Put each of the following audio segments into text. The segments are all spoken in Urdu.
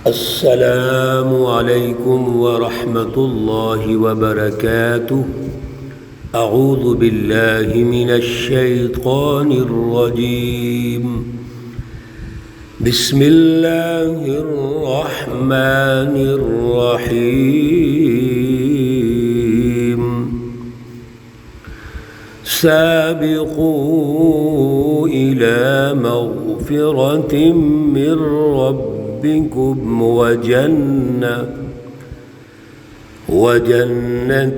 السلام علیکم ورحمۃ اللہ وبرکاتہ۔ اعوذ باللہ من الشیطان الرجیم۔ بسم اللہ الرحمن الرحیم۔ سابقوا إلى مغفرة من ربكم وجنة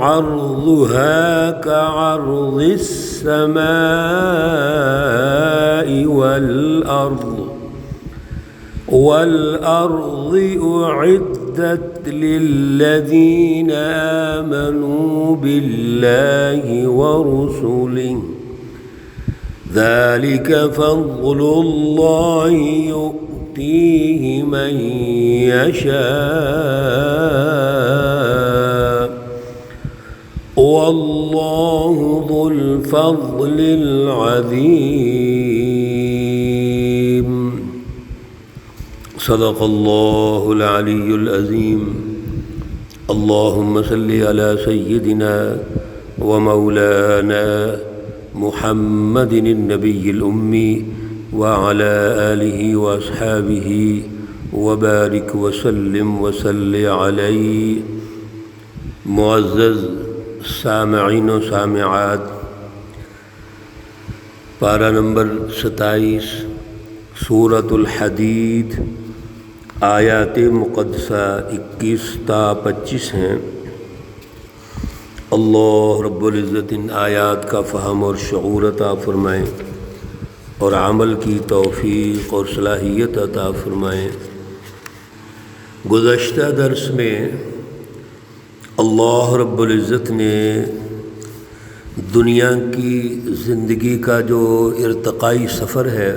عرضها كعرض السماء والأرض أعدت للذين آمنوا بالله ورسله ذلك فضل الله يؤتيه من يشاء والله ذو الفضل العظيم۔ صدق اللہ العلی العظیم۔ اللہم صلی علی سیدنا ومولانا محمد النبی الأمی وعلى آلہ واصحابہ وبارک وسلم وصلی علیہ۔ معزز سامعین و سامعات، پارہ نمبر 27 سورۃ الحدید، آیات مقدسہ 21 تا 25 ہیں۔ اللہ رب العزت ان آیات کا فہم اور شعور عطا فرمائیں اور عمل کی توفیق اور صلاحیت عطا فرمائیں۔ گزشتہ درس میں اللہ رب العزت نے دنیا کی زندگی کا جو ارتقائی سفر ہے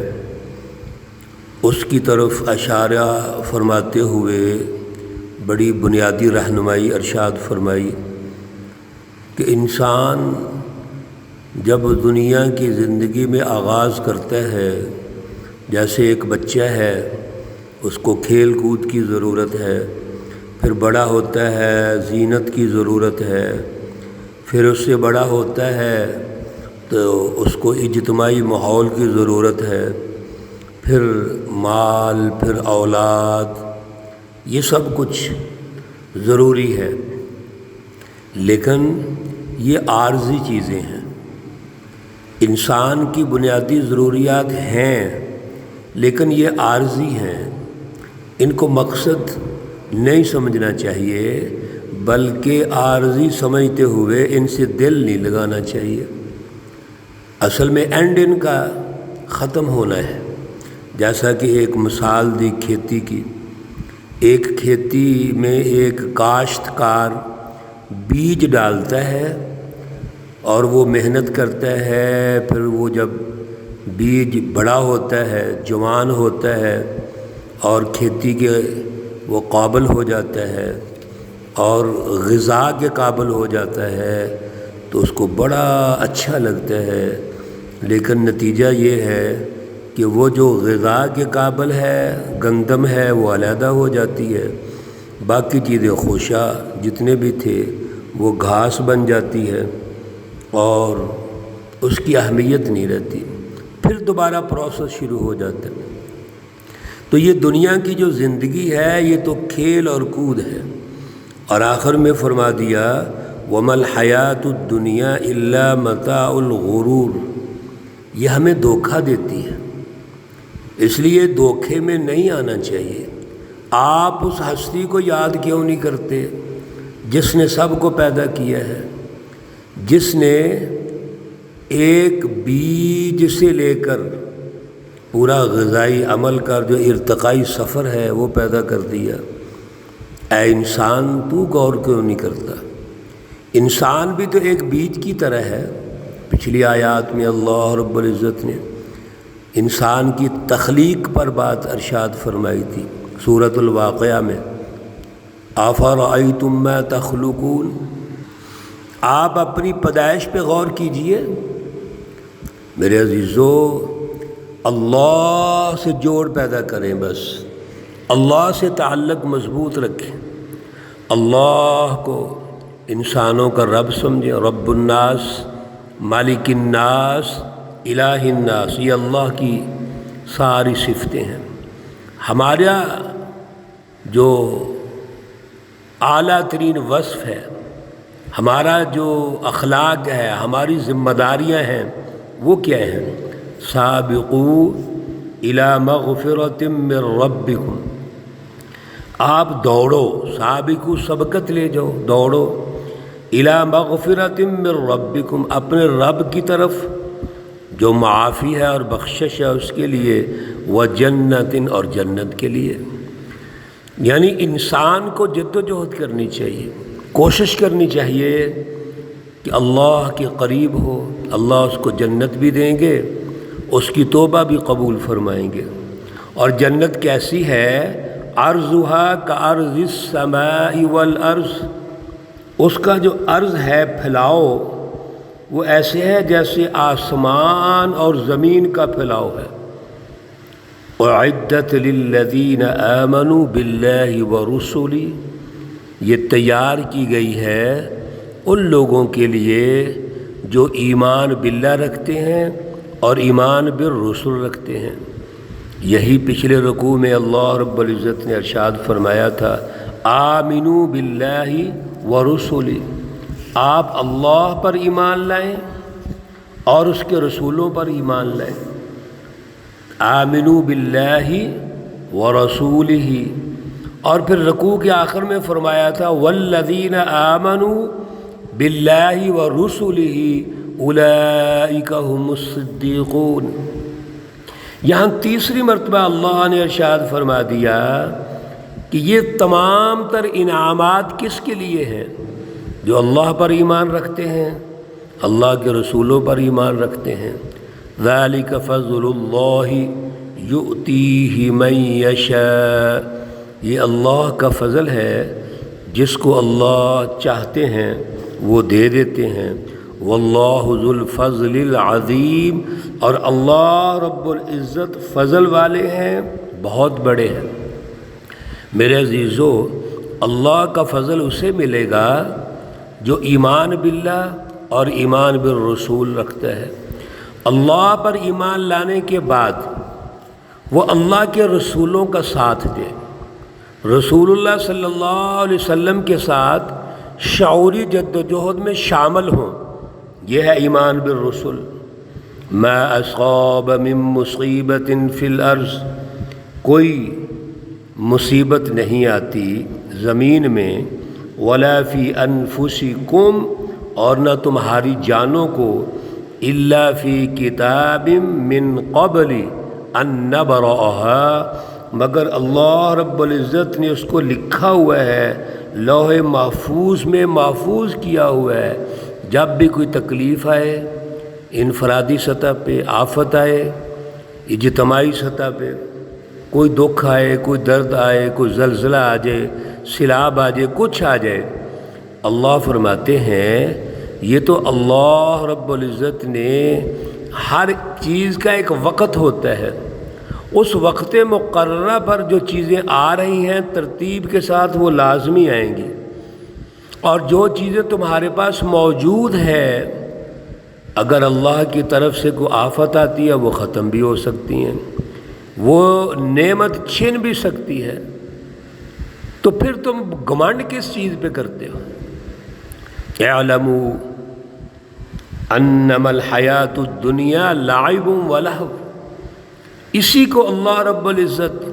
اس کی طرف اشارہ فرماتے ہوئے بڑی بنیادی رہنمائی ارشاد فرمائی کہ انسان جب دنیا کی زندگی میں آغاز کرتا ہے، جیسے ایک بچہ ہے اس کو کھیل کود کی ضرورت ہے، پھر بڑا ہوتا ہے زینت کی ضرورت ہے، پھر اس سے بڑا ہوتا ہے تو اس کو اجتماعی ماحول کی ضرورت ہے، پھر مال، پھر اولاد، یہ سب کچھ ضروری ہے، لیکن یہ عارضی چیزیں ہیں۔ انسان کی بنیادی ضروریات ہیں لیکن یہ عارضی ہیں، ان کو مقصد نہیں سمجھنا چاہیے بلکہ عارضی سمجھتے ہوئے ان سے دل نہیں لگانا چاہیے۔ اصل میں اینڈ ان کا ختم ہونا ہے۔ جیسا کہ ایک مثال دی کھیتی کی، ایک کھیتی میں ایک کاشتکار بیج ڈالتا ہے اور وہ محنت کرتا ہے، پھر وہ جب بیج بڑا ہوتا ہے، جوان ہوتا ہے اور کھیتی کے وہ قابل ہو جاتا ہے اور غذا کے قابل ہو جاتا ہے تو اس کو بڑا اچھا لگتا ہے، لیکن نتیجہ یہ ہے کہ وہ جو غذا کے قابل ہے، گندم ہے، وہ علیحدہ ہو جاتی ہے، باقی چیزیں خوشا جتنے بھی تھے وہ گھاس بن جاتی ہے اور اس کی اہمیت نہیں رہتی، پھر دوبارہ پروسیس شروع ہو جاتا ہے۔ تو یہ دنیا کی جو زندگی ہے یہ تو کھیل اور کود ہے، اور آخر میں فرما دیا وَمَا الْحَيَاةُ الدُّنْيَا إِلَّا مَتَاعُ الْغُرُورِ، یہ ہمیں دھوکہ دیتی ہے، اس لیے دھوکے میں نہیں آنا چاہیے۔ آپ اس ہستی کو یاد کیوں نہیں کرتے جس نے سب کو پیدا کیا ہے، جس نے ایک بیج سے لے کر پورا غذائی عمل کا جو ارتقائی سفر ہے وہ پیدا کر دیا۔ اے انسان تو غور کیوں نہیں کرتا؟ انسان بھی تو ایک بیج کی طرح ہے۔ پچھلی آیات میں اللہ رب العزت نے انسان کی تخلیق پر بات ارشاد فرمائی تھی، سورۃ الواقعہ میں افرأیتم ما تخلقون، آپ اپنی پیدائش پہ غور کیجئے۔ میرے عزیزو، اللہ سے جوڑ پیدا کریں، بس اللہ سے تعلق مضبوط رکھیں، اللہ کو انسانوں کا رب سمجھیں، رب الناس، مالک الناس، الہ الناس، یہ اللہ کی ساری صفتیں ہیں۔ ہمارا جو اعلیٰ ترین وصف ہے، ہمارا جو اخلاق ہے، ہماری ذمہ داریاں ہیں، وہ کیا ہیں؟ سابقوا الی مغفرۃ من ربکم، آپ دوڑو، سابقو سبقت لے جاؤ، دوڑو، الی مغفرۃ من ربکم، اپنے رب کی طرف جو معافی ہے اور بخشش ہے اس کے لیے، وجنت، اور جنت کے لیے۔ یعنی انسان کو جد و جہد کرنی چاہیے، کوشش کرنی چاہیے کہ اللہ کے قریب ہو، اللہ اس کو جنت بھی دیں گے، اس کی توبہ بھی قبول فرمائیں گے۔ اور جنت کیسی ہے؟ عرضھا کعرض السماء والارض، اس کا جو عرض ہے، پھیلاؤ، وہ ایسے ہے جیسے آسمان اور زمین کا پھیلاؤ ہے۔ اعدت للذین آمنوا باللہ ورسلہ، یہ تیار کی گئی ہے ان لوگوں کے لیے جو ایمان باللہ رکھتے ہیں اور ایمان بالرسل رکھتے ہیں۔ یہی پچھلے رکوع میں اللہ رب العزت نے ارشاد فرمایا تھا، آمنوا باللہ ورسلہ، آپ اللہ پر ایمان لائیں اور اس کے رسولوں پر ایمان لائیں۔ آمنوا باللہ ورسولہ، اور پھر رکوع کے آخر میں فرمایا تھا، والذین آمنوا باللہ ورسلہ اولئک هم الصدیقون۔ یہاں تیسری مرتبہ اللہ نے ارشاد فرما دیا کہ یہ تمام تر انعامات کس کے لیے ہیں؟ جو اللہ پر ایمان رکھتے ہیں، اللہ کے رسولوں پر ایمان رکھتے ہیں۔ ذالک فضل اللہ یؤتیہ من یشاء، یہ اللہ کا فضل ہے، جس کو اللہ چاہتے ہیں وہ دے دیتے ہیں۔ واللہ ذو الفضل العظیم، اور اللہ رب العزت فضل والے ہیں، بہت بڑے ہیں۔ میرے عزیزو، اللہ کا فضل اسے ملے گا جو ایمان باللہ اور ایمان بالرسول رکھتا ہے۔ اللہ پر ایمان لانے کے بعد وہ اللہ کے رسولوں کا ساتھ دے، رسول اللہ صلی اللہ علیہ وسلم کے ساتھ شعوری جد و جہد میں شامل ہوں، یہ ہے ایمان بالرسل۔ ما اصاب من مصیبت فی الارض، کوئی مصیبت نہیں آتی زمین میں، ولا فی انفسکم، اور نہ تمہاری جانوں کو، الا فی کتاب من قبل ان نبرأها، مگر اللہ رب العزت نے اس کو لکھا ہوا ہے، لوح محفوظ میں محفوظ کیا ہوا ہے۔ جب بھی کوئی تکلیف آئے، انفرادی سطح پہ آفت آئے، اجتماعی سطح پہ کوئی دکھ آئے، کوئی درد آئے، کوئی زلزلہ آ جائے، سیلاب آ جائے، کچھ آ جائے، اللہ فرماتے ہیں یہ تو اللہ رب العزت نے، ہر چیز کا ایک وقت ہوتا ہے، اس وقت مقررہ پر جو چیزیں آ رہی ہیں ترتیب کے ساتھ وہ لازمی آئیں گی، اور جو چیزیں تمہارے پاس موجود ہیں اگر اللہ کی طرف سے کوئی آفت آتی ہے وہ ختم بھی ہو سکتی ہیں، وہ نعمت چھن بھی سکتی ہے، تو پھر تم گھمنڈ کس چیز پہ کرتے ہو؟ اعلموا انما الحیات الدنیا لعب ولہو، اسی کو اللہ رب العزت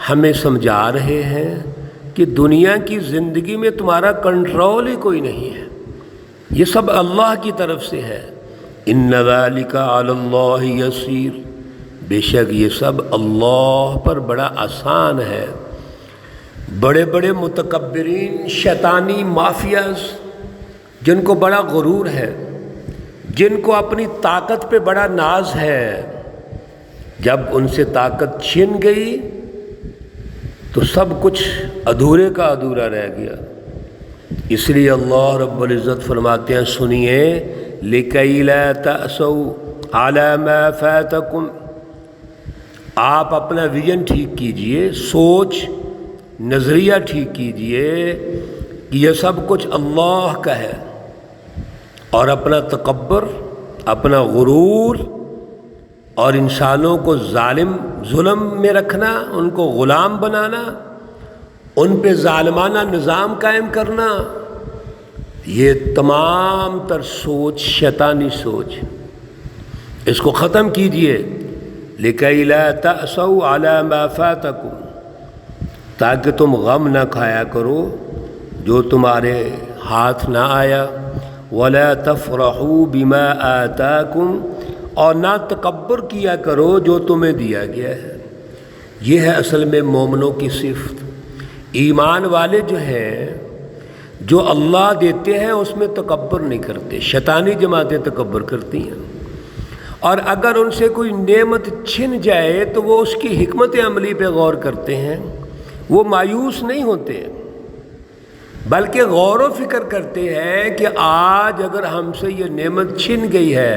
ہمیں سمجھا رہے ہیں کہ دنیا کی زندگی میں تمہارا کنٹرول ہی کوئی نہیں ہے، یہ سب اللہ کی طرف سے ہے۔ ان ذالک علی اللہ یسیر، بے شک یہ سب اللہ پر بڑا آسان ہے۔ بڑے بڑے متکبرین، شیطانی مافیاز، جن کو بڑا غرور ہے، جن کو اپنی طاقت پہ بڑا ناز ہے، جب ان سے طاقت چھن گئی تو سب کچھ ادھورے کا ادھورا رہ گیا۔ اس لیے اللہ رب العزت فرماتے ہیں، سنیے، لِكَيْ لَا تَأْسَوْا عَلَى مَا فَاتَكُمْ، آپ اپنا ویژن ٹھیک کیجئے، سوچ نظریہ ٹھیک کیجئے کہ یہ سب کچھ اللہ کا ہے، اور اپنا تکبر، اپنا غرور اور انسانوں کو ظلم میں رکھنا، ان کو غلام بنانا، ان پہ ظالمانہ نظام قائم کرنا، یہ تمام تر سوچ شیطانی سوچ، اس کو ختم کیجئے۔ لِكَيْ لَا تَأْسَوْا عَلَى مَا فَاتَكُمْ، تاکہ تم غم نہ کھایا کرو جو تمہارے ہاتھ نہ آیا، وَلَا تَفْرَحُوا بِمَا آتَاكُمْ، اور نہ تکبر کیا کرو جو تمہیں دیا گیا ہے۔ یہ ہے اصل میں مومنوں کی صفت۔ ایمان والے جو ہیں، جو اللہ دیتے ہیں اس میں تکبر نہیں کرتے، شیطانی جماعتیں تکبر کرتی ہیں، اور اگر ان سے کوئی نعمت چھن جائے تو وہ اس کی حکمت عملی پہ غور کرتے ہیں، وہ مایوس نہیں ہوتے بلکہ غور و فکر کرتے ہیں کہ آج اگر ہم سے یہ نعمت چھن گئی ہے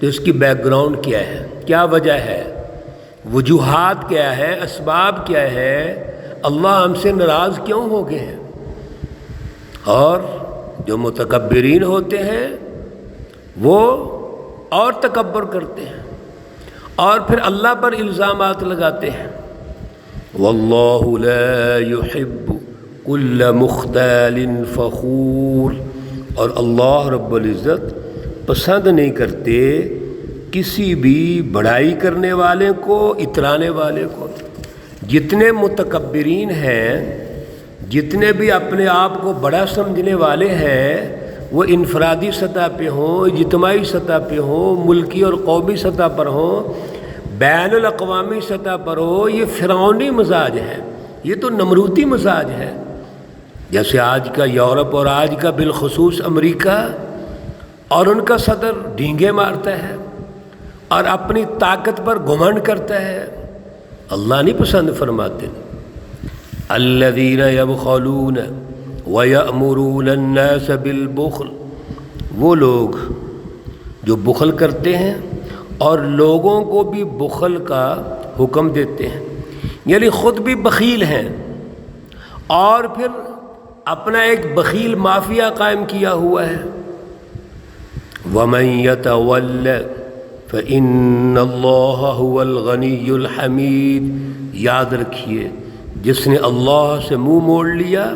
تو اس کی بیک گراؤنڈ کیا ہے، کیا وجہ ہے، وجوہات کیا ہے، اسباب کیا ہے، اللہ ہم سے ناراض کیوں ہو گئے ہیں۔ اور جو متکبرین ہوتے ہیں وہ اور تکبر کرتے ہیں اور پھر اللہ پر الزامات لگاتے ہیں۔ واللہ لا يحب كل مختال فخور، اور اللہ رب العزت پسند نہیں کرتے کسی بھی بڑائی کرنے والے کو، اترانے والے کو۔ جتنے متکبرین ہیں، جتنے بھی اپنے آپ کو بڑا سمجھنے والے ہیں، وہ انفرادی سطح پہ ہوں، اجتماعی سطح پہ ہوں، ملکی اور قومی سطح پر ہوں، بین الاقوامی سطح پر ہو، یہ فرعونی مزاج ہے، یہ تو نمروتی مزاج ہے۔ جیسے آج کا یورپ اور آج کا بالخصوص امریکہ اور ان کا صدر ڈینگے مارتا ہے اور اپنی طاقت پر گھمنڈ کرتا ہے، اللہ نہیں پسند فرماتے۔ الذین یبخلون وَيَأْمُرُونَ النَّاسَ بِالْبُخْلِ، وہ لوگ جو بخل کرتے ہیں اور لوگوں کو بھی بخل کا حکم دیتے ہیں، یعنی خود بھی بخیل ہیں اور پھر اپنا ایک بخیل مافیا قائم کیا ہوا ہے۔ وَمَن يَتَوَلَّ فَإِنَّ اللَّهَ هُوَ الْغَنِيُّ الْحَمِيدُ، یاد رکھیے جس نے اللہ سے منہ موڑ لیا،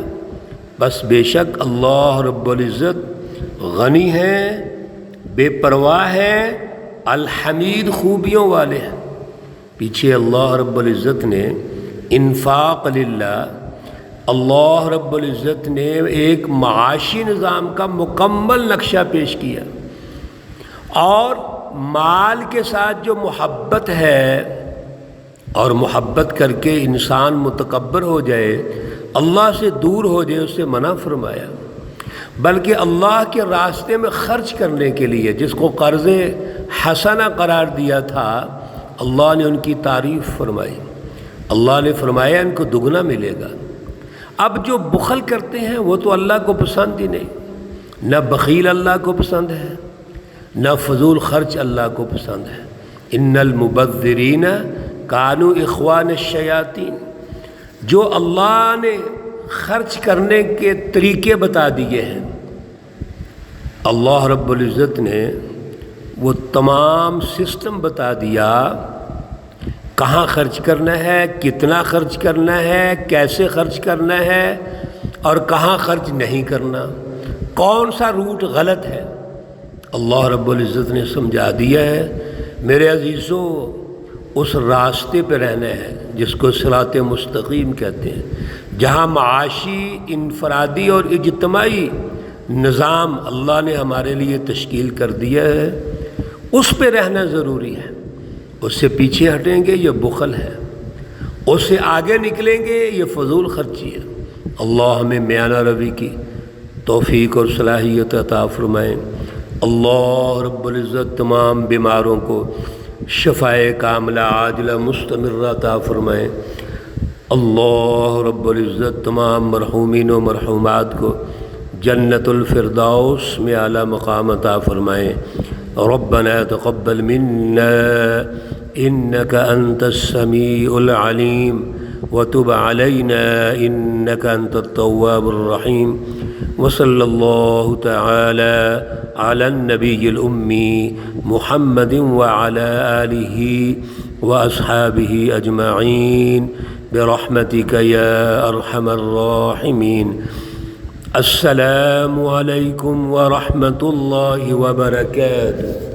بس بے شک اللہ رب العزت غنی ہیں، بے پرواہ ہیں، الحمید خوبیوں والے ہیں۔ پیچھے اللہ رب العزت نے انفاق للہ، اللہ رب العزت نے ایک معاشی نظام کا مکمل نقشہ پیش کیا، اور مال کے ساتھ جو محبت ہے، اور محبت کر کے انسان متکبر ہو جائے، اللہ سے دور ہو جائے، اس سے منع فرمایا، بلکہ اللہ کے راستے میں خرچ کرنے کے لیے جس کو قرض حسنہ قرار دیا تھا، اللہ نے ان کی تعریف فرمائی، اللہ نے فرمایا ان کو دگنا ملے گا۔ اب جو بخل کرتے ہیں وہ تو اللہ کو پسند ہی نہیں، نہ بخیل اللہ کو پسند ہے، نہ فضول خرچ اللہ کو پسند ہے۔ ان المبذرین کانوا اخوان الشیاطین، جو اللہ نے خرچ کرنے کے طریقے بتا دیے ہیں، اللہ رب العزت نے وہ تمام سسٹم بتا دیا، کہاں خرچ کرنا ہے، کتنا خرچ کرنا ہے، کیسے خرچ کرنا ہے، اور کہاں خرچ نہیں کرنا، کون سا روٹ غلط ہے، اللہ رب العزت نے سمجھا دیا ہے۔ میرے عزیزو، اس راستے پہ رہنا ہے جس کو صراط مستقیم کہتے ہیں، جہاں معاشی، انفرادی اور اجتماعی نظام اللہ نے ہمارے لیے تشکیل کر دیا ہے، اس پہ رہنا ضروری ہے۔ اس سے پیچھے ہٹیں گے یہ بخل ہے، اس سے آگے نکلیں گے یہ فضول خرچی ہے۔ اللہ ہمیں میانہ روی کی توفیق اور صلاحیت عطا فرمائیں۔ اللہ رب العزت تمام بیماروں کو شفائے کاملہ عاجلہ مستمرہ عطا فرمائیں۔ اللہ رب العزت تمام مرحومین و مرحومات کو جنت الفردوس میں اعلیٰ مقام عطا فرمائیں۔ ربنا تقبل منا إنك أنت السميع العليم وتب علينا إنك أنت التواب الرحيم وصلى الله تعالى على النبي الأمي محمد وعلى آله وأصحابه أجمعين برحمتك يا أرحم الراحمين. السلام عليكم ورحمة الله وبركاته.